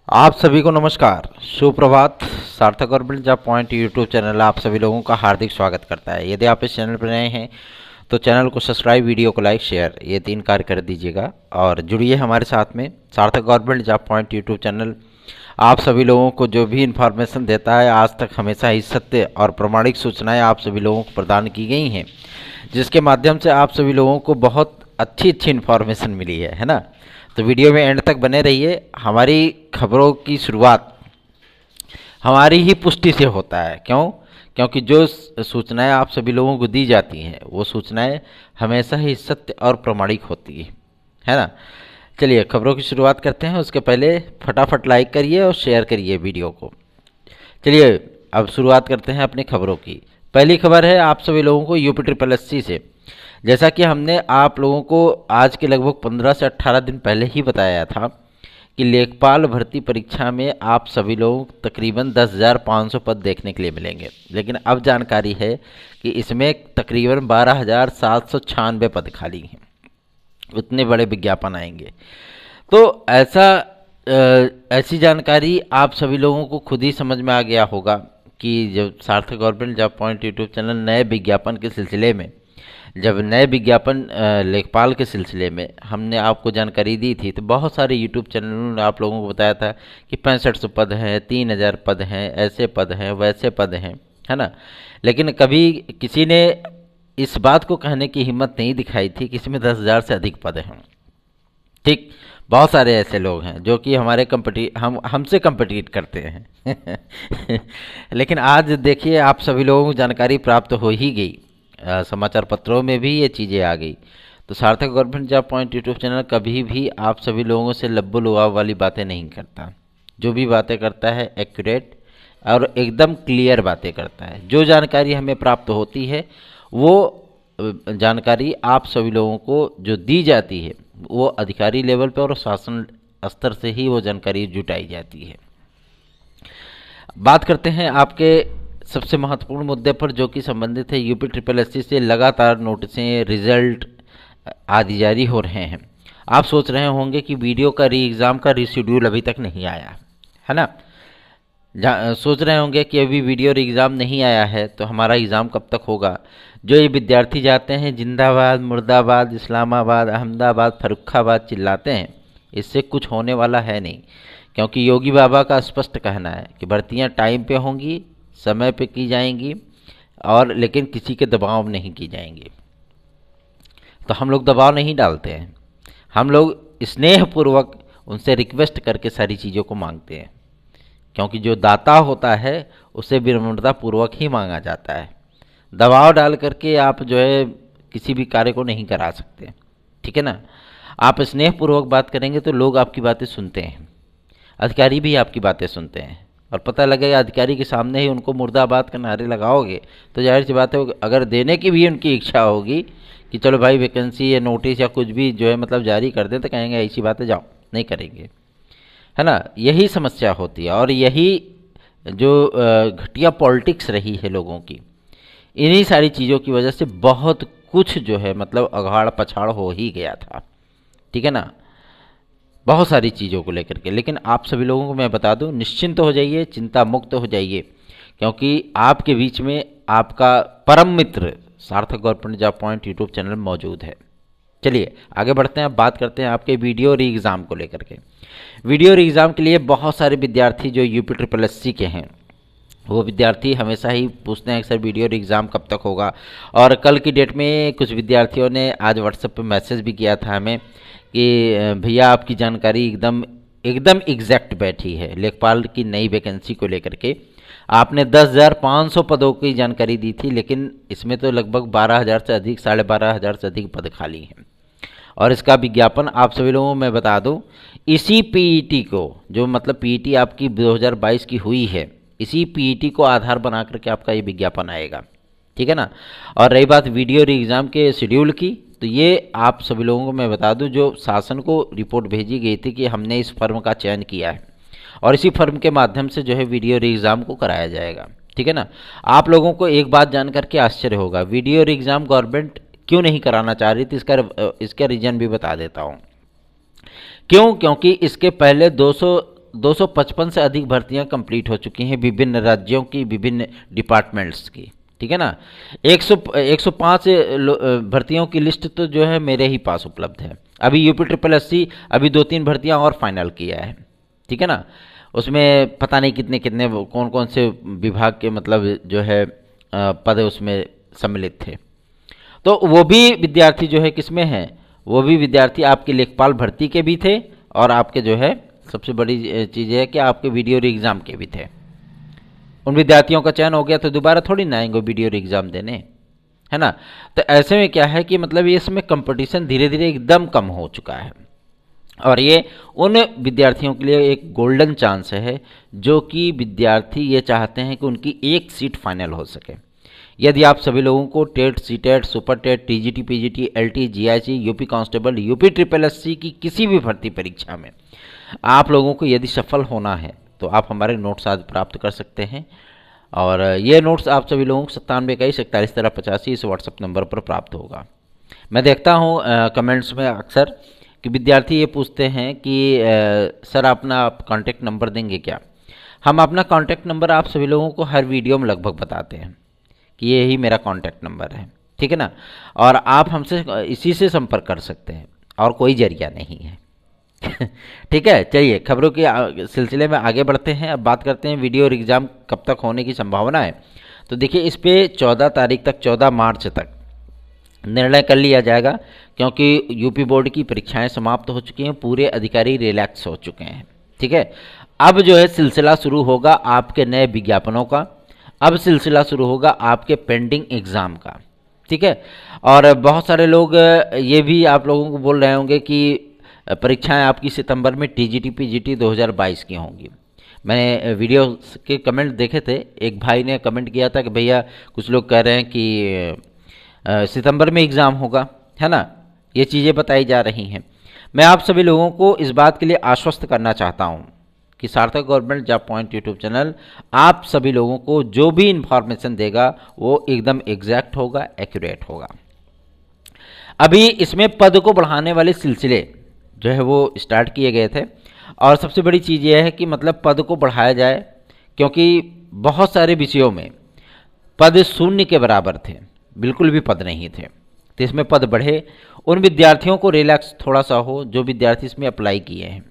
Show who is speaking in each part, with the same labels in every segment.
Speaker 1: आप सभी को नमस्कार, सुप्रभात। सार्थक government job point YouTube channel आप सभी लोगों का हार्दिक स्वागत करता है। यदि आप इस चैनल पर नए हैं तो चैनल को सब्सक्राइब, वीडियो को लाइक, शेयर ये 3 कार्य कर दीजिएगा और जुड़िए हमारे साथ में। सार्थक government job point YouTube channel आप सभी लोगों को जो भी इन्फॉर्मेशन देता है, आज तक हमेशा ही सत्य और प्रमाणिक सूचनाएँ आप सभी लोगों को प्रदान की गई हैं, जिसके माध्यम से आप सभी लोगों को बहुत अच्छी इन्फॉर्मेशन मिली है ना। तो वीडियो में एंड तक बने रहिए। हमारी खबरों की शुरुआत हमारी ही पुष्टि से होता है। क्यों? क्योंकि जो सूचनाएं आप सभी लोगों को दी जाती हैं वो सूचनाएं हमेशा ही सत्य और प्रमाणिक होती है ना। चलिए खबरों की शुरुआत करते हैं। उसके पहले फटाफट लाइक करिए और शेयर करिए वीडियो को। चलिए अब शुरुआत करते हैं अपनी खबरों की। पहली खबर है आप सभी लोगों को UP-SSC से। जैसा कि हमने आप लोगों को आज के लगभग 15 से 18 दिन पहले ही बताया था कि लेखपाल भर्ती परीक्षा में आप सभी लोग तकरीबन 10,500 पद देखने के लिए मिलेंगे, लेकिन अब जानकारी है कि इसमें तकरीबन 12,796 पद खाली हैं। उतने बड़े विज्ञापन आएंगे। तो ऐसी जानकारी आप सभी लोगों को खुद ही समझ में आ गया होगा कि जब सार्थक government job point YouTube channel नए विज्ञापन के सिलसिले में, जब नए विज्ञापन लेखपाल के सिलसिले में हमने आपको जानकारी दी थी, तो बहुत सारे यूट्यूब चैनलों ने आप लोगों को बताया था कि 6500 पद हैं, 3000 पद हैं, ऐसे पद हैं, वैसे पद हैं, है ना। लेकिन कभी किसी ने इस बात को कहने की हिम्मत नहीं दिखाई थी कि इसमें 10,000 से अधिक पद हैं। ठीक, बहुत सारे ऐसे लोग हैं जो कि हमसे कम्पटीट करते हैं लेकिन आज देखिए आप सभी लोगों को जानकारी प्राप्त हो ही गई, समाचार पत्रों में भी ये चीज़ें आ गई। तो सार्थक government job point YouTube channel कभी भी आप सभी लोगों से लब्बो लुआव वाली बातें नहीं करता। जो भी बातें करता है एक्यूरेट और एकदम क्लियर बातें करता है। जो जानकारी हमें प्राप्त होती है वो जानकारी आप सभी लोगों को जो दी जाती है वो अधिकारी लेवल पर और शासन स्तर से ही वो जानकारी जुटाई जाती है। बात करते हैं आपके सबसे महत्वपूर्ण मुद्दे पर, जो कि संबंधित है UP-SSC से लगातार नोटिसें, रिजल्ट आदि जारी हो रहे हैं। आप सोच रहे होंगे कि वीडियो का एग्ज़ाम का रीशेड्यूल अभी तक नहीं आया है ना। सोच रहे होंगे कि अभी वीडियो एग्ज़ाम नहीं आया है तो हमारा एग्ज़ाम कब तक होगा। जो ये विद्यार्थी जाते हैं जिंदाबाद, मुर्दाबाद, इस्लामाबाद, अहमदाबाद, फर्रुखाबाद चिल्लाते हैं, इससे कुछ होने वाला है नहीं। क्योंकि योगी बाबा का स्पष्ट कहना है कि भर्तियाँ टाइम पे होंगी, समय पे की जाएंगी और लेकिन किसी के दबाव नहीं की जाएंगी। तो हम लोग दबाव नहीं डालते हैं, हम लोग स्नेहपूर्वक उनसे रिक्वेस्ट करके सारी चीज़ों को मांगते हैं। क्योंकि जो दाता होता है उसे विनम्रतापूर्वक ही मांगा जाता है। दबाव डाल करके आप जो है किसी भी कार्य को नहीं करा सकते, ठीक है ना। आप स्नेहपूर्वक बात करेंगे तो लोग आपकी बातें सुनते हैं, अधिकारी भी आपकी बातें सुनते हैं। और पता लगेगा अधिकारी के सामने ही उनको मुर्दाबाद का नारे लगाओगे तो जाहिर सी बात है अगर देने की भी उनकी इच्छा होगी कि चलो भाई वैकेंसी या नोटिस या कुछ भी जो है मतलब जारी कर दें, तो कहेंगे ऐसी बातें जाओ, नहीं करेंगे, है ना। यही समस्या होती है और यही जो घटिया पॉलिटिक्स रही है लोगों की, इन्हीं सारी चीज़ों की वजह से बहुत कुछ जो है मतलब अगाड़ पछाड़ हो ही गया था, ठीक है ना, बहुत सारी चीज़ों को लेकर के। लेकिन आप सभी लोगों को मैं बता दूं, निश्चिंत हो जाइए, चिंता मुक्त हो जाइए, क्योंकि आपके बीच में आपका परम मित्र सार्थक government job point YouTube channel मौजूद है। चलिए आगे बढ़ते हैं। अब बात करते हैं आपके वीडियो री एग्ज़ाम को लेकर के। वीडियो री एग्ज़ाम के लिए बहुत सारे विद्यार्थी जो UP-SSC के हैं वो विद्यार्थी हमेशा ही पूछते हैं कि सर वीडियो एग्ज़ाम कब तक होगा। और कल की डेट में कुछ विद्यार्थियों ने आज व्हाट्सएप पे मैसेज भी किया था हमें कि भैया आपकी जानकारी एकदम एग्जैक्ट बैठी है। लेखपाल की नई वैकेंसी को लेकर के आपने 10,500 पदों की जानकारी दी थी, लेकिन इसमें तो लगभग 12,000 से अधिक, 12,500 से अधिक पद खाली हैं। और इसका विज्ञापन आप सभी लोगों को मैं बता दूं, इसी PET को, जो मतलब PET आपकी 2022 की हुई है, इसी PET को आधार बना करके आपका ये विज्ञापन आएगा, ठीक है ना। और रही बात वीडियो एग्ज़ाम के शेड्यूल की, तो ये आप सभी लोगों को मैं बता दूं, जो शासन को रिपोर्ट भेजी गई थी कि हमने इस फर्म का चयन किया है और इसी फर्म के माध्यम से जो है वीडियो एग्ज़ाम को कराया जाएगा, ठीक है ना। आप लोगों को एक बात जान करके आश्चर्य होगा, वीडियो एग्ज़ाम गवर्नमेंट क्यों नहीं कराना चाह रही थी, इसका रीज़न भी बता देता हूँ। क्यों? क्योंकि इसके पहले 255 से अधिक भर्तियां कंप्लीट हो चुकी हैं विभिन्न राज्यों की, विभिन्न डिपार्टमेंट्स की, ठीक है ना। 105 भर्तियों की लिस्ट तो जो है मेरे ही पास उपलब्ध है। अभी यूपी ट्रिपल एससी अभी 2-3 भर्तियां और फाइनल किया है, ठीक है ना। उसमें पता नहीं कितने कितने कौन कौन से विभाग के मतलब जो है पद उसमें सम्मिलित थे। तो वो भी विद्यार्थी जो है किसमें हैं, वो भी विद्यार्थी आपके लेखपाल भर्ती के भी थे और आपके जो है सबसे बड़ी चीज़ है कि आपके वीडियो एग्ज़ाम के भी थे। उन विद्यार्थियों का चयन हो गया तो दोबारा थोड़ी ना आएंगे वीडियो एग्ज़ाम देने, है ना। तो ऐसे में क्या है कि मतलब ये इसमें कंपटीशन धीरे धीरे एकदम कम हो चुका है और ये उन विद्यार्थियों के लिए एक गोल्डन चांस है जो कि विद्यार्थी ये चाहते हैं कि उनकी एक सीट फाइनल हो सके। यदि आप सभी लोगों को TET, CTET, super TET, TGT, PGT, LT, GIC, UP constable, UP triple SC की किसी भी भर्ती परीक्षा में आप लोगों को यदि सफल होना है तो आप हमारे नोट्स आज प्राप्त कर सकते हैं और ये नोट्स आप सभी लोगों को 9721411385 इस व्हाट्सएप नंबर पर प्राप्त होगा। मैं देखता हूँ कमेंट्स में अक्सर कि विद्यार्थी ये पूछते हैं कि सर अपना आप कॉन्टैक्ट नंबर देंगे क्या। हम अपना कॉन्टैक्ट नंबर आप सभी लोगों को हर वीडियो में लगभग बताते हैं कि ये ही मेरा कॉन्टैक्ट नंबर है, ठीक है ना। और आप हमसे इसी से संपर्क कर सकते हैं और कोई जरिया नहीं है ठीक है। चलिए खबरों के सिलसिले में आगे बढ़ते हैं। अब बात करते हैं वीडियो एग्ज़ाम कब तक होने की संभावना है। तो देखिए इस पर 14 तारीख तक, 14 मार्च तक निर्णय कर लिया जाएगा क्योंकि यूपी बोर्ड की परीक्षाएं समाप्त हो चुकी हैं, पूरे अधिकारी रिलैक्स हो चुके हैं, ठीक है। अब जो है सिलसिला शुरू होगा आपके नए विज्ञापनों का, अब सिलसिला शुरू होगा आपके पेंडिंग एग्ज़ाम का, ठीक है। और बहुत सारे लोग ये भी आप लोगों को बोल रहे होंगे कि परीक्षाएं आपकी सितंबर में टीजीटी पीजीटी 2022 की होंगी। मैंने वीडियो के कमेंट देखे थे, एक भाई ने कमेंट किया था कि भैया कुछ लोग कह रहे हैं कि सितंबर में एग्ज़ाम होगा, है ना। ये चीज़ें बताई जा रही हैं। मैं आप सभी लोगों को इस बात के लिए आश्वस्त करना चाहता हूं कि सार्थक government job point YouTube channel आप सभी लोगों को जो भी इंफॉर्मेशन देगा वो एकदम एग्जैक्ट होगा, एक्यूरेट होगा। अभी इसमें पद को बढ़ाने वाले सिलसिले जो है वो स्टार्ट किए गए थे और सबसे बड़ी चीज़ ये है कि मतलब पद को बढ़ाया जाए क्योंकि बहुत सारे विषयों में पद शून्य के बराबर थे, बिल्कुल भी पद नहीं थे। तो इसमें पद बढ़े, उन विद्यार्थियों को रिलैक्स थोड़ा सा हो जो विद्यार्थी इसमें अप्लाई किए हैं,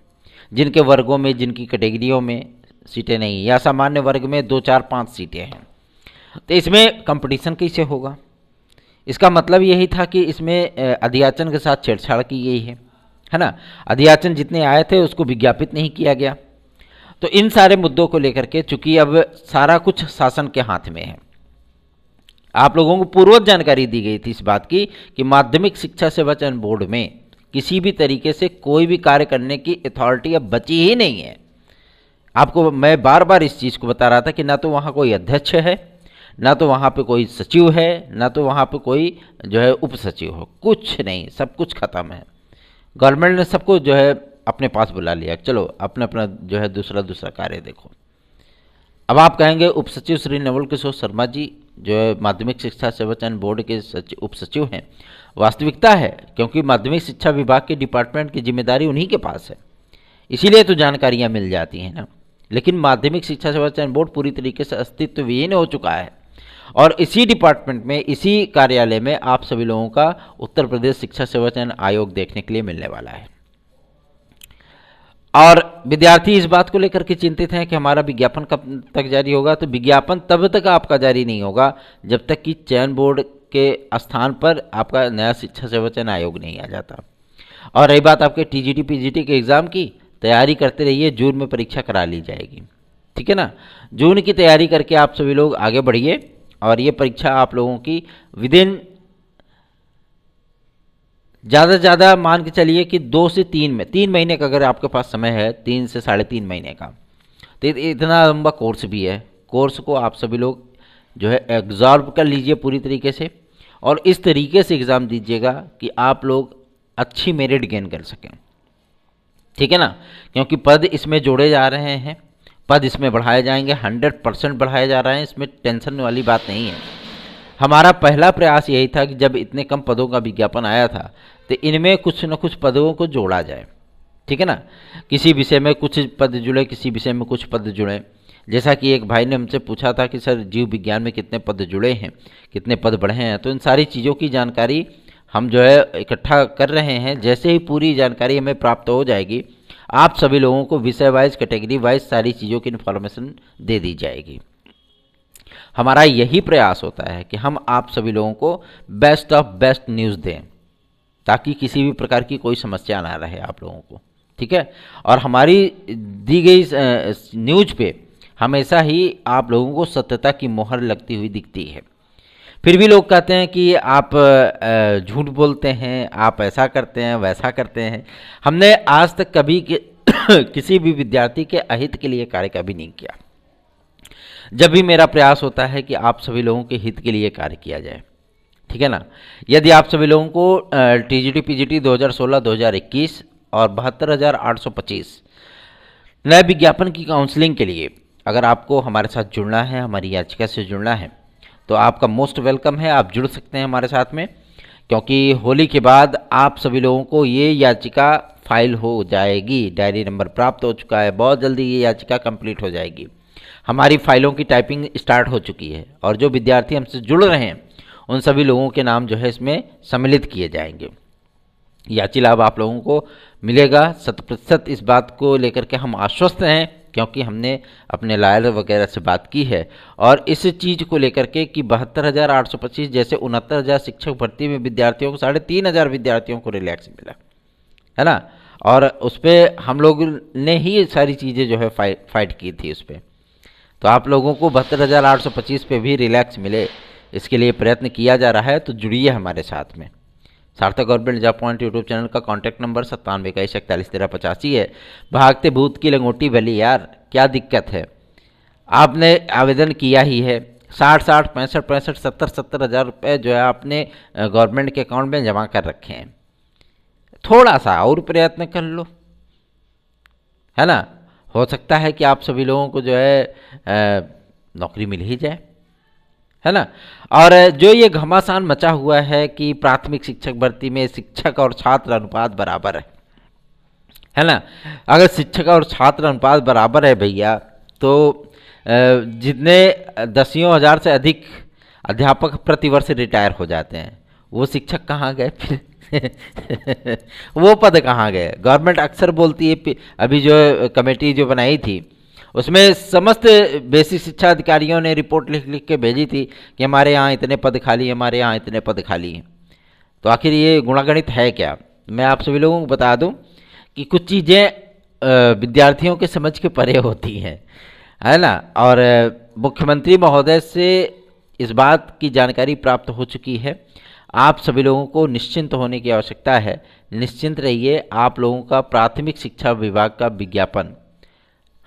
Speaker 1: जिनके वर्गों में, जिनकी कैटेगरियों में सीटें नहीं या सामान्य वर्ग में 2, 4, 5 सीटें हैं। तो इसमें कंपटीशन कैसे होगा, इसका मतलब यही था कि इसमें अध्याचन के साथ छेड़छाड़ की गई है ना। अध्याचन जितने आए थे उसको विज्ञापित नहीं किया गया। तो इन सारे मुद्दों को लेकर के चूंकि अब सारा कुछ शासन के हाथ में है, आप लोगों को पूर्व जानकारी दी गई थी इस बात की कि माध्यमिक शिक्षा सेवा चयन बोर्ड में किसी भी तरीके से कोई भी कार्य करने की अथॉरिटी अब बची ही नहीं है। आपको मैं बार बार इस चीज़ को बता रहा था कि ना तो वहाँ कोई अध्यक्ष है, ना तो वहाँ पे कोई सचिव है, ना तो वहाँ पे कोई जो है उप सचिव हो, कुछ नहीं, सब कुछ खत्म है। गवर्नमेंट ने सबको जो है अपने पास बुला लिया, चलो अपना अपना जो है दूसरा कार्य देखो। अब आप कहेंगे उप सचिव श्री नवल किशोर शर्मा जी जो है माध्यमिक शिक्षा सेवा चयन बोर्ड के उप सचिव हैं। वास्तविकता है क्योंकि माध्यमिक शिक्षा विभाग के डिपार्टमेंट की जिम्मेदारी उन्हीं के पास है, इसीलिए तो जानकारियाँ मिल जाती हैं ना। लेकिन माध्यमिक शिक्षा सेवा चयन बोर्ड पूरी तरीके से अस्तित्व विहीन हो चुका है और इसी डिपार्टमेंट में, इसी कार्यालय में आप सभी लोगों का उत्तर प्रदेश शिक्षा सेवा चयन आयोग देखने के लिए मिलने वाला है। और विद्यार्थी इस बात को लेकर के चिंतित हैं कि हमारा विज्ञापन कब तक जारी होगा। तो विज्ञापन तब तक आपका जारी नहीं होगा जब तक कि चयन बोर्ड के स्थान पर आपका नया शिक्षा सेवा चयन आयोग नहीं आ जाता। और रही बात आपके टीजीटी पीजीटी के एग्ज़ाम की, तैयारी करते रहिए, जून में परीक्षा करा ली जाएगी, ठीक है ना। जून की तैयारी करके आप सभी लोग आगे बढ़िए और ये परीक्षा आप लोगों की विदिन ज़्यादा से ज़्यादा मान के चलिए कि 2 से 3 महीने का अगर आपके पास समय है, 3 से 3.5 महीने का, तो इतना लंबा कोर्स भी है। कोर्स को आप सभी लोग जो है एग्जॉर्ब कर लीजिए पूरी तरीके से और इस तरीके से एग्ज़ाम दीजिएगा कि आप लोग अच्छी मेरिट गेन कर सकें, ठीक है ना। क्योंकि पद इसमें जोड़े जा रहे हैं, पद इसमें बढ़ाए जाएंगे, 100% बढ़ाए जा रहे हैं, इसमें टेंशन वाली बात नहीं है। हमारा पहला प्रयास यही था कि जब इतने कम पदों का विज्ञापन आया था तो इनमें कुछ न कुछ पदों को जोड़ा जाए, ठीक है ना। किसी विषय में कुछ पद जुड़े, किसी विषय में कुछ पद जुड़े। जैसा कि एक भाई ने हमसे पूछा था कि सर जीव विज्ञान में कितने पद जुड़े हैं, कितने पद बढ़े हैं, तो इन सारी चीज़ों की जानकारी हम जो है इकट्ठा कर रहे हैं। जैसे ही पूरी जानकारी हमें प्राप्त हो जाएगी, आप सभी लोगों को विषय वाइज, कैटेगरी वाइज सारी चीज़ों की इन्फॉर्मेशन दे दी जाएगी। हमारा यही प्रयास होता है कि हम आप सभी लोगों को बेस्ट ऑफ बेस्ट न्यूज़ दें, ताकि किसी भी प्रकार की कोई समस्या ना रहे आप लोगों को, ठीक है। और हमारी दी गई न्यूज पे हमेशा ही आप लोगों को सत्यता की मोहर लगती हुई दिखती है। फिर भी लोग कहते हैं कि आप झूठ बोलते हैं, आप ऐसा करते हैं, वैसा करते हैं। हमने आज तक कभी किसी भी विद्यार्थी के अहित के लिए कार्य कभी नहीं किया। जब भी मेरा प्रयास होता है कि आप सभी लोगों के हित के लिए कार्य किया जाए, ठीक है ना। यदि आप सभी लोगों को टीजीटी पीजीटी 2016-2021 और 72,825 नए विज्ञापन की काउंसलिंग के लिए अगर आपको हमारे साथ जुड़ना है, हमारी याचिका से जुड़ना है, तो आपका मोस्ट वेलकम है। आप जुड़ सकते हैं हमारे साथ में, क्योंकि होली के बाद आप सभी लोगों को ये याचिका फाइल हो जाएगी। डायरी नंबर प्राप्त हो चुका है, बहुत जल्दी ये याचिका कंप्लीट हो जाएगी। हमारी फाइलों की टाइपिंग स्टार्ट हो चुकी है और जो विद्यार्थी हमसे जुड़ रहे हैं उन सभी लोगों के नाम जो है इसमें सम्मिलित किए जाएंगे। याची लाभ आप लोगों को मिलेगा 100%। इस बात को लेकर के हम आश्वस्त हैं, क्योंकि हमने अपने लॉयर वगैरह से बात की है और इस चीज़ को लेकर के कि 72,825 जैसे 69,000 शिक्षक भर्ती में विद्यार्थियों को 3,500 विद्यार्थियों को रिलैक्स मिला है ना। और उस पर हम लोग ने ही सारी चीज़ें जो है फाइट की थी उस पर। तो आप लोगों को 72,825 पे भी रिलैक्स मिले, इसके लिए प्रयत्न किया जा रहा है। तो जुड़िए हमारे साथ में। सार्थक government job point YouTube channel का कॉन्टैक्ट नंबर 9721411385 है। भागते भूत की लंगोटी भली यार, क्या दिक्कत है, आपने आवेदन किया ही है। 60 65 70 हज़ार रुपये जो है आपने गवर्नमेंट के अकाउंट में जमा कर रखे हैं। थोड़ा सा और प्रयत्न कर लो, है ना। हो सकता है कि आप सभी लोगों को जो है नौकरी मिल ही जाए, है ना। और जो ये घमासान मचा हुआ है कि प्राथमिक शिक्षक भर्ती में शिक्षक और छात्र अनुपात बराबर है ना। अगर शिक्षक और छात्र अनुपात बराबर है भैया, तो जितने 10,000 से अधिक अध्यापक प्रतिवर्ष रिटायर हो जाते हैं, वो शिक्षक कहाँ गए फिर वो पद कहाँ गए। गवर्नमेंट अक्सर बोलती है, अभी जो कमेटी जो बनाई थी उसमें समस्त बेसिक शिक्षा अधिकारियों ने रिपोर्ट लिख लिख के भेजी थी कि हमारे यहाँ इतने पद खाली हैं, हमारे यहाँ इतने पद खाली हैं। तो आखिर ये गुणागणित है क्या। मैं आप सभी लोगों को बता दूं कि कुछ चीज़ें विद्यार्थियों के समझ के परे होती हैं, है ना। और मुख्यमंत्री महोदय से इस बात की जानकारी प्राप्त हो चुकी है। आप सभी लोगों को निश्चिंत होने की आवश्यकता है। निश्चिंत रहिए, आप लोगों का प्राथमिक शिक्षा विभाग का विज्ञापन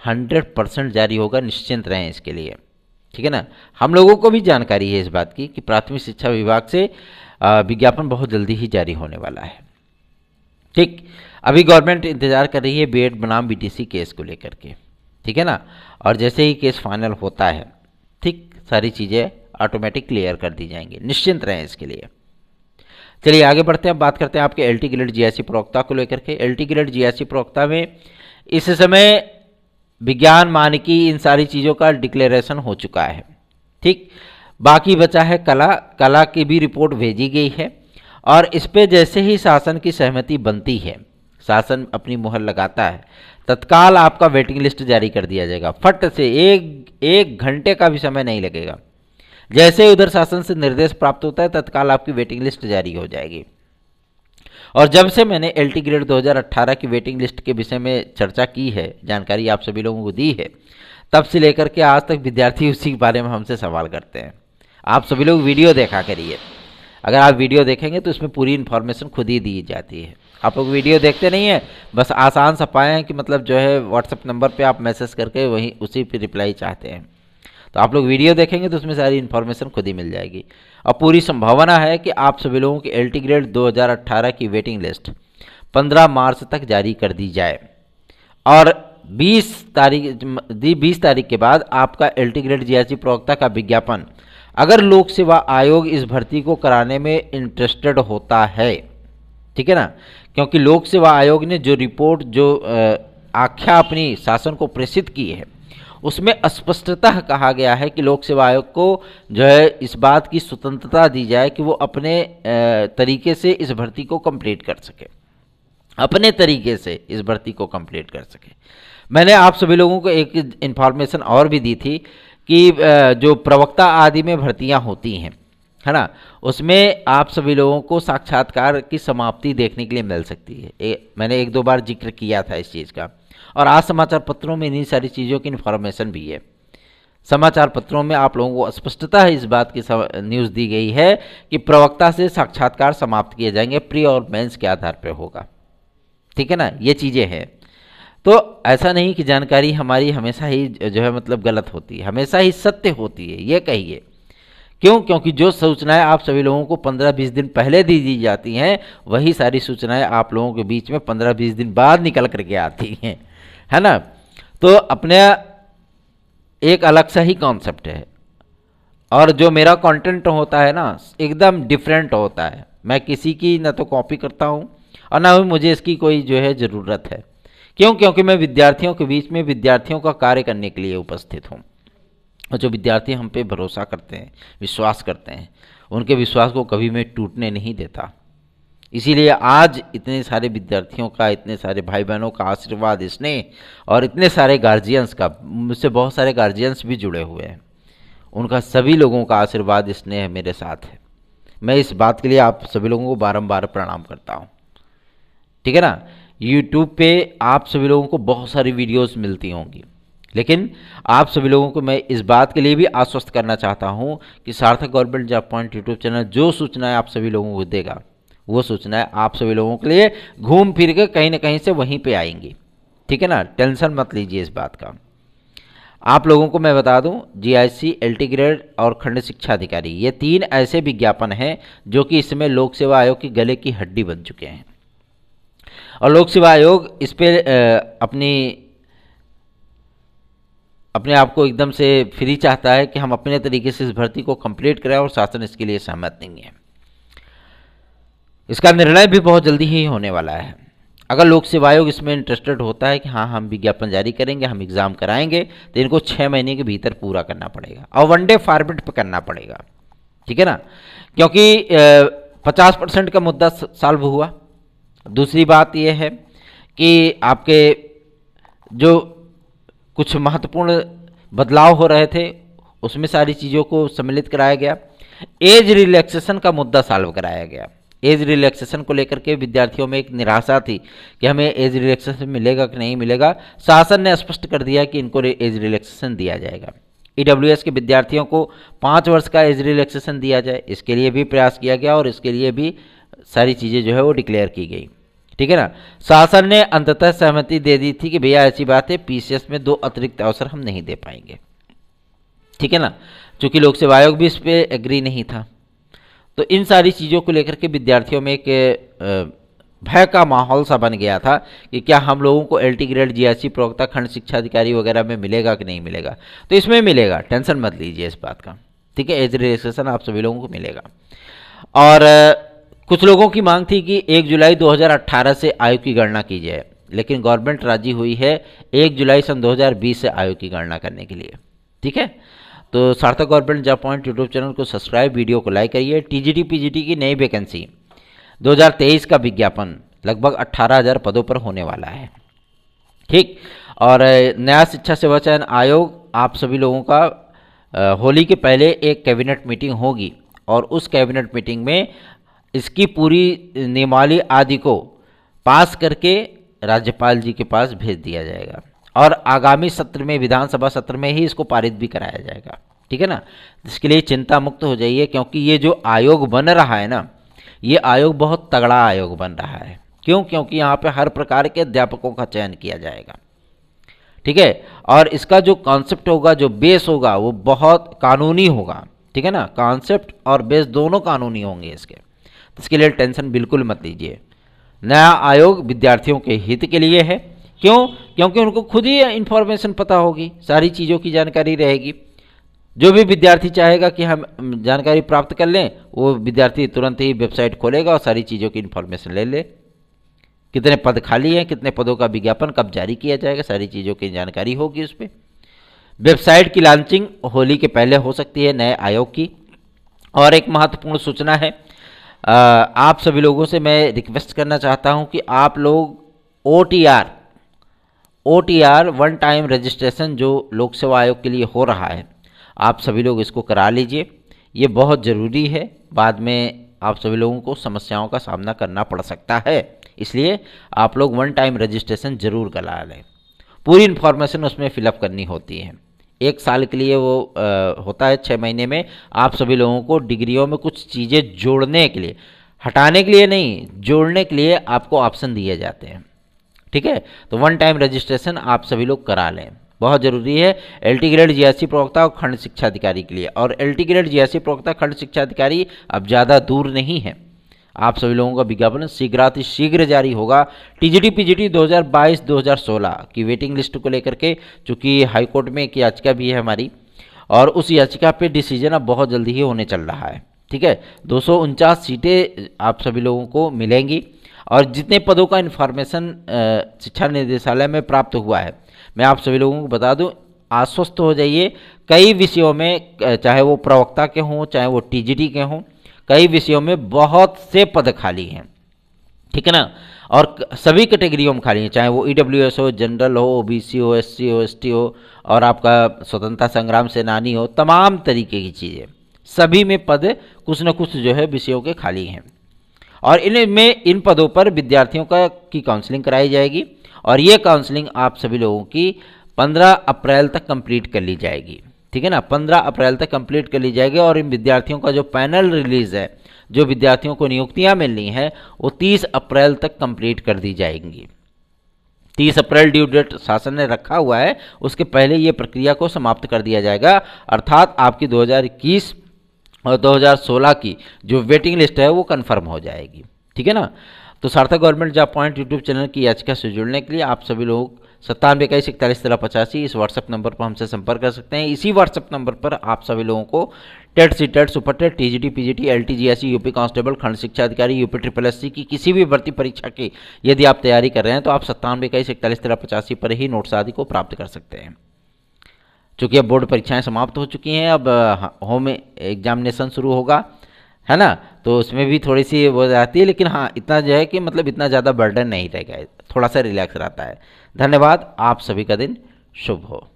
Speaker 1: 100% जारी होगा, निश्चिंत रहें इसके लिए, ठीक है ना। हम लोगों को भी जानकारी है इस बात की कि प्राथमिक शिक्षा विभाग से विज्ञापन बहुत जल्दी ही जारी होने वाला है, ठीक। अभी गवर्नमेंट इंतजार कर रही है बीएड बनाम बीटीसी केस को लेकर के, ठीक है ना। और जैसे ही केस फाइनल होता है, ठीक, सारी चीज़ें ऑटोमेटिक क्लियर कर दी जाएंगी, निश्चिंत रहें इसके लिए। चलिए आगे बढ़ते हैं, बात करते हैं आपके एलटी ग्रेड जीआईसी प्रवक्ता को लेकर के। एलटी ग्रेड जीआईसी प्रवक्ता में इस समय विज्ञान, मानकी, इन सारी चीज़ों का डिक्लेरेशन हो चुका है, ठीक। बाकी बचा है कला की भी रिपोर्ट भेजी गई है और इस पे जैसे ही शासन की सहमति बनती है, शासन अपनी मुहर लगाता है, तत्काल आपका वेटिंग लिस्ट जारी कर दिया जाएगा। फट से एक घंटे का भी समय नहीं लगेगा। जैसे ही उधर शासन से निर्देश प्राप्त होता है, तत्काल आपकी वेटिंग लिस्ट जारी हो जाएगी। और जब से मैंने एलटी ग्रेड 2018 की वेटिंग लिस्ट के विषय में चर्चा की है, जानकारी आप सभी लोगों को दी है, तब से लेकर के आज तक विद्यार्थी उसी के बारे में हमसे सवाल करते हैं। आप सभी लोग वीडियो देखा करिए, अगर आप वीडियो देखेंगे तो इसमें पूरी इन्फॉर्मेशन खुद ही दी जाती है। आप लोग वीडियो देखते नहीं हैं, बस आसान सा पाए हैं कि मतलब जो है व्हाट्सएप नंबर पे आप मैसेज करके वहीं उसी पे रिप्लाई चाहते हैं। तो आप लोग वीडियो देखेंगे तो उसमें सारी इन्फॉर्मेशन खुद ही मिल जाएगी। और पूरी संभावना है कि आप सभी लोगों की एलटी ग्रेड 2018 की वेटिंग लिस्ट 15 मार्च तक जारी कर दी जाए और 20 तारीख के बाद आपका एलटी ग्रेड जीआईसी प्रवक्ता का विज्ञापन, अगर लोक सेवा आयोग इस भर्ती को कराने में इंटरेस्टेड होता है, ठीक है ना, क्योंकि लोक सेवा आयोग ने जो रिपोर्ट, जो आख्या अपनी शासन को प्रेषित की है, उसमें स्पष्टतः कहा गया है कि लोक सेवा आयोग को जो है इस बात की स्वतंत्रता दी जाए कि वो अपने तरीके से इस भर्ती को कंप्लीट कर सके, अपने तरीके से इस भर्ती को कंप्लीट कर सके। मैंने आप सभी लोगों को एक इन्फॉर्मेशन और भी दी थी कि जो प्रवक्ता आदि में भर्तियां होती हैं, है ना, उसमें आप सभी लोगों को साक्षात्कार की समाप्ति देखने के लिए मिल सकती है। मैंने एक दो बार जिक्र किया था इस चीज़ का, और आज समाचार पत्रों में इन्हीं सारी चीज़ों की इन्फॉर्मेशन भी है। समाचार पत्रों में आप लोगों को स्पष्टता इस बात की न्यूज़ दी गई है कि प्रवक्ता से साक्षात्कार समाप्त किए जाएंगे, प्री और मेंस के आधार पर होगा। ठीक है ना, ये चीज़ें हैं। तो ऐसा नहीं कि जानकारी हमारी हमेशा ही जो है मतलब गलत होती है, हमेशा ही सत्य होती है, ये कहिए। क्यों? क्योंकि जो सूचनाएं आप सभी लोगों को 15-20 दिन पहले दी जाती हैं, वही सारी सूचनाएं आप लोगों के बीच में 15-20 दिन बाद निकल करके आती हैं, है ना। तो अपने एक अलग सा ही कॉन्सेप्ट है, और जो मेरा कंटेंट होता है ना, एकदम डिफरेंट होता है। मैं किसी की ना तो कॉपी करता हूँ और ना ही मुझे इसकी कोई जो है ज़रूरत है। क्यों? क्योंकि मैं विद्यार्थियों के बीच में विद्यार्थियों का कार्य करने के लिए उपस्थित हूँ, और जो विद्यार्थी हम पे भरोसा करते हैं, विश्वास करते हैं, उनके विश्वास को कभी मैं टूटने नहीं देता। इसीलिए आज इतने सारे विद्यार्थियों का, इतने सारे भाई बहनों का आशीर्वाद, स्नेह, और इतने सारे गार्जियंस का, मुझसे बहुत सारे गार्जियंस भी जुड़े हुए हैं, उनका सभी लोगों का आशीर्वाद, स्नेह मेरे साथ है। मैं इस बात के लिए आप सभी लोगों को बारंबार प्रणाम करता हूँ। ठीक है ना। यूट्यूब पे आप सभी लोगों को बहुत सारी वीडियोस मिलती होंगी, लेकिन आप सभी लोगों को मैं इस बात के लिए भी आश्वस्त करना चाहता हूं कि सार्थक government job point YouTube channel जो सूचनाएं आप सभी लोगों को देगा, वो सूचनाएं आप सभी लोगों के लिए घूम फिर के कहीं ना कहीं से वहीं पे आएंगी। ठीक है ना, टेंशन मत लीजिए इस बात का। आप लोगों को मैं बता दूं, जीआईसी, एलटी ग्रेड और खंड शिक्षा अधिकारी, ये 3 ऐसे विज्ञापन हैं जो कि इस समय लोक सेवा आयोग की गले की हड्डी बन चुके हैं, और लोक सेवा आयोग इस पर अपने आप को एकदम से फ्री चाहता है कि हम अपने तरीके से इस भर्ती को कंप्लीट करें, और शासन इसके लिए सहमत नहीं है। इसका निर्णय भी बहुत जल्दी ही होने वाला है। अगर लोक सेवा आयोग इसमें इंटरेस्टेड होता है कि हाँ हम विज्ञापन जारी करेंगे, हम एग्ज़ाम कराएंगे, तो इनको 6 महीने के भीतर पूरा करना पड़ेगा, और 1 डे फॉर्मेट पर करना पड़ेगा। ठीक है ना, क्योंकि 50% का मुद्दा सॉल्व हुआ। दूसरी बात यह है कि आपके जो कुछ महत्वपूर्ण बदलाव हो रहे थे, उसमें सारी चीज़ों को सम्मिलित कराया गया। एज रिलैक्सेशन का मुद्दा सॉल्व कराया गया। एज रिलैक्सेशन को लेकर के विद्यार्थियों में एक निराशा थी कि हमें एज रिलैक्सेशन मिलेगा कि नहीं मिलेगा। शासन ने स्पष्ट कर दिया कि इनको एज रिलैक्सेशन दिया जाएगा। ईडब्ल्यूएस के विद्यार्थियों को 5 वर्ष का एज रिलैक्सेशन दिया जाए, इसके लिए भी प्रयास किया गया, और इसके लिए भी सारी चीज़ें जो है वो डिक्लेयर की गई। ठीक है ना। शासन ने अंततः सहमति दे दी थी कि भैया ऐसी बात है, पीसीएस में 2 अतिरिक्त अवसर हम नहीं दे पाएंगे। ठीक है ना, चूंकि लोक सेवा आयोग भी इस पर एग्री नहीं था। तो इन सारी चीज़ों को लेकर के विद्यार्थियों में एक भय का माहौल सा बन गया था कि क्या हम लोगों को एलटी ग्रेड, जीआईसी, प्रवक्ता, खंड शिक्षा अधिकारी वगैरह में मिलेगा कि नहीं मिलेगा। तो इसमें मिलेगा, टेंशन मत लीजिए इस बात का। ठीक है, एज रिलैक्सेशन आप सभी लोगों को मिलेगा। और कुछ लोगों की मांग थी कि 1 जुलाई 2018 से आयु की गणना की जाए, लेकिन गवर्नमेंट राजी हुई है 1 जुलाई सन 2020 से आयु की गणना करने के लिए। ठीक है, तो सार्थक government job point YouTube channel को सब्सक्राइब, वीडियो को लाइक करिए। टीजीटी पीजीटी की नई वैकेंसी 2023 का विज्ञापन लगभग 18,000 पदों पर होने वाला है। ठीक, और नया शिक्षा सेवा चयन आयोग आप सभी लोगों का होली के पहले एक कैबिनेट मीटिंग होगी, और उस कैबिनेट मीटिंग में इसकी पूरी नियमावली आदि को पास करके राज्यपाल जी के पास भेज दिया जाएगा, और आगामी सत्र में, विधानसभा सत्र में ही इसको पारित भी कराया जाएगा। ठीक है ना, इसके लिए चिंता मुक्त हो जाइए, क्योंकि ये जो आयोग बन रहा है ना, ये आयोग बहुत तगड़ा आयोग बन रहा है। क्यों? क्योंकि यहाँ पे हर प्रकार के अध्यापकों का चयन किया जाएगा। ठीक है, और इसका जो कॉन्सेप्ट होगा, जो बेस होगा, वो बहुत कानूनी होगा। ठीक है ना, कॉन्सेप्ट और बेस दोनों कानूनी होंगे इसके। तो इसके लिए टेंशन बिल्कुल मत लीजिए। नया आयोग विद्यार्थियों के हित के लिए है। क्यों? क्योंकि उनको खुद ही इन्फॉर्मेशन पता होगी, सारी चीज़ों की जानकारी रहेगी। जो भी विद्यार्थी चाहेगा कि हम जानकारी प्राप्त कर लें, वो विद्यार्थी तुरंत ही वेबसाइट खोलेगा और सारी चीज़ों की इन्फॉर्मेशन ले ले। कितने पद खाली हैं, कितने पदों का विज्ञापन कब जारी किया जाएगा, सारी चीज़ों की जानकारी होगी उस पर। वेबसाइट की लॉन्चिंग होली के पहले हो सकती है नए आयोग की। और एक महत्वपूर्ण सूचना है, आप सभी लोगों से मैं रिक्वेस्ट करना चाहता हूं कि आप लोग OTR वन टाइम रजिस्ट्रेशन जो लोक सेवा आयोग के लिए हो रहा है, आप सभी लोग इसको करा लीजिए। ये बहुत ज़रूरी है, बाद में आप सभी लोगों को समस्याओं का सामना करना पड़ सकता है, इसलिए आप लोग वन टाइम रजिस्ट्रेशन ज़रूर करा लें। पूरी इन्फॉर्मेशन उसमें फिलअप करनी होती है। 1 साल के लिए वो होता है, 6 महीने में आप सभी लोगों को डिग्रियों में कुछ चीज़ें जोड़ने के लिए, हटाने के लिए नहीं, जोड़ने के लिए आपको ऑप्शन दिए जाते हैं। ठीक है, तो वन टाइम रजिस्ट्रेशन आप सभी लोग करा लें, बहुत ज़रूरी है। LT ग्रेड GSC प्रवक्ता और खंड शिक्षा अधिकारी के लिए। और LT ग्रेड GSC प्रवक्ता खंड शिक्षा अधिकारी अब ज़्यादा दूर नहीं है, आप सभी लोगों का विज्ञापन शीघ्र जारी होगा। TGT PGT 2022-2016 की वेटिंग लिस्ट को लेकर के, चूँकि हाईकोर्ट में एक याचिका भी है हमारी, और उस याचिका पे डिसीजन अब बहुत जल्दी ही होने चल रहा है। ठीक है, 249 सीटें आप सभी लोगों को मिलेंगी। और जितने पदों का इन्फॉर्मेशन शिक्षा निदेशालय में प्राप्त हुआ है, मैं आप सभी लोगों को बता दूं, आश्वस्त हो जाइए। कई विषयों में, चाहे वो प्रवक्ता के हों, चाहे वो TGT के हों, कई विषयों में बहुत से पद खाली हैं। ठीक है ना, और सभी कैटेगरियों में खाली हैं, चाहे वो EWS हो, जनरल हो, OBC हो, SC हो, ST हो, और आपका स्वतंत्रता संग्राम सेनानी हो, तमाम तरीके की चीज़ें, सभी में पद कुछ न कुछ जो है विषयों के खाली हैं। और इनमें इन पदों पर विद्यार्थियों की काउंसलिंग कराई जाएगी, और ये काउंसलिंग आप सभी लोगों की 15 अप्रैल तक कंप्लीट कर ली जाएगी। ठीक है ना, 15 अप्रैल तक कंप्लीट कर ली जाएगी। और इन विद्यार्थियों का जो पैनल रिलीज है, जो विद्यार्थियों को नियुक्तियां मिलनी है, वो 30 अप्रैल तक कंप्लीट कर दी जाएंगी। 30 अप्रैल ड्यू डेट शासन ने रखा हुआ है, उसके पहले ये प्रक्रिया को समाप्त कर दिया जाएगा। अर्थात आपकी 2021 और 2016 की जो वेटिंग लिस्ट है वो कंफर्म हो जाएगी। ठीक है ना, तो सार्थक government job point YouTube channel की याचिका से जुड़ने के लिए आप सभी लोग 9721411385 इस व्हाट्सएप नंबर पर हमसे संपर्क कर सकते हैं। इसी व्हाट्सएप नंबर पर आप सभी लोगों को TET, CTET, super TET, TGT PGT, LT GSC, UP constable, खंड शिक्षा अधिकारी, यूपी SSS की किसी भी भर्ती परीक्षा की यदि आप तैयारी कर रहे हैं, तो आप 9721411385 पर ही नोट्स आदि को प्राप्त कर सकते हैं। चूँकि अब बोर्ड परीक्षाएं समाप्त हो चुकी हैं, अब होम एग्जामिनेशन शुरू होगा, है ना, तो उसमें भी थोड़ी सी वो जाती है, लेकिन हाँ इतना जो है कि मतलब इतना ज़्यादा बर्डन नहीं रहेगा, थोड़ा सा रिलैक्स रहता है। धन्यवाद, आप सभी का दिन शुभ हो।